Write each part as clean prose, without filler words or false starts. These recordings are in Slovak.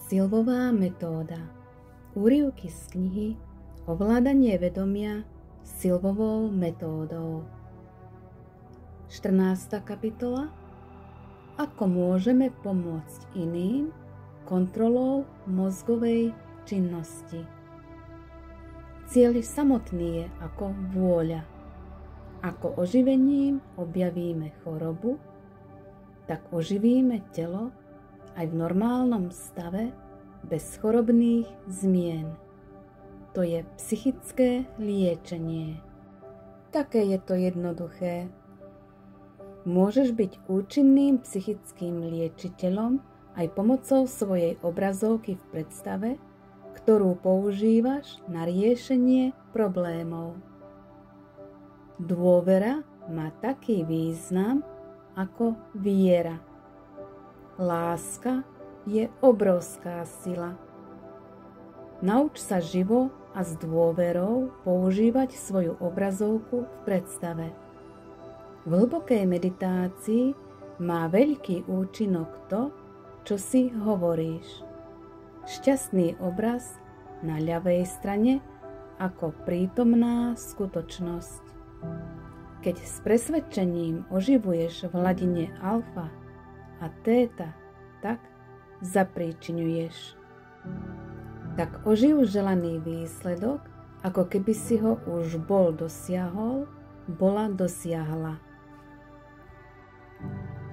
Silvová metóda. Úryvky z knihy Ovládanie vedomia Silvovou metódou. 14. kapitola. Ako môžeme pomôcť iným kontrolou mozgovej činnosti. Cieľ samotný je ako vôľa. Ako oživením objavíme chorobu, tak oživíme telo aj v normálnom stave bez chorobných zmien. To je psychické liečenie. Také je to jednoduché. Môžeš byť účinným psychickým liečiteľom aj pomocou svojej obrazovky v predstave, ktorú používaš na riešenie problémov. Dôvera má taký význam ako viera. Láska je obrovská sila. Nauč sa živo a s dôverou používať svoju obrazovku v predstave. V hlbokej meditácii má veľký účinok to, čo si hovoríš. Šťastný obraz na ľavej strane ako prítomná skutočnosť. Keď s presvedčením oživuješ v hladine alfa a téta, tak zapríčiňuješ. Tak oživ želaný výsledok, ako keby si ho už bol dosiahol, bola dosiahla.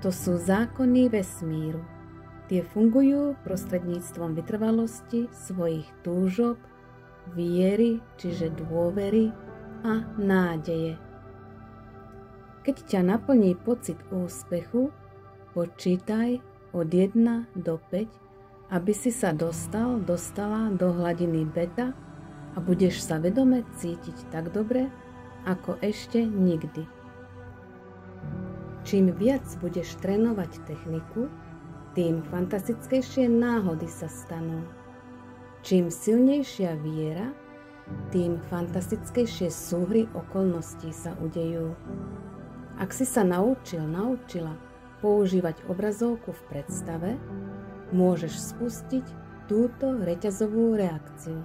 To sú zákony vesmíru. Tie fungujú prostredníctvom vytrvalosti svojich túžob, viery, čiže dôvery a nádeje. Keď ťa naplní pocit úspechu, počítaj od 1 do 5, aby si sa dostala do hladiny beta a budeš sa vedome cítiť tak dobre, ako ešte nikdy. Čím viac budeš trénovať techniku, tým fantastickejšie náhody sa stanú. Čím silnejšia viera, tým fantastickejšie súhry okolností sa udejú. Ak si sa naučila používať obrazovku v predstave, môžeš spustiť túto reťazovú reakciu.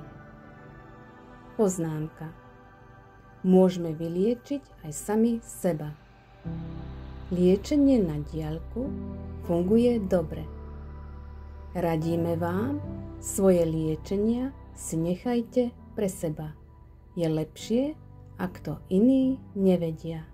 Poznámka. Môžeme vyliečiť aj sami seba. Liečenie na diaľku funguje dobre. Radíme vám, svoje liečenia si nechajte pre seba. Je lepšie, ak to iní nevedia.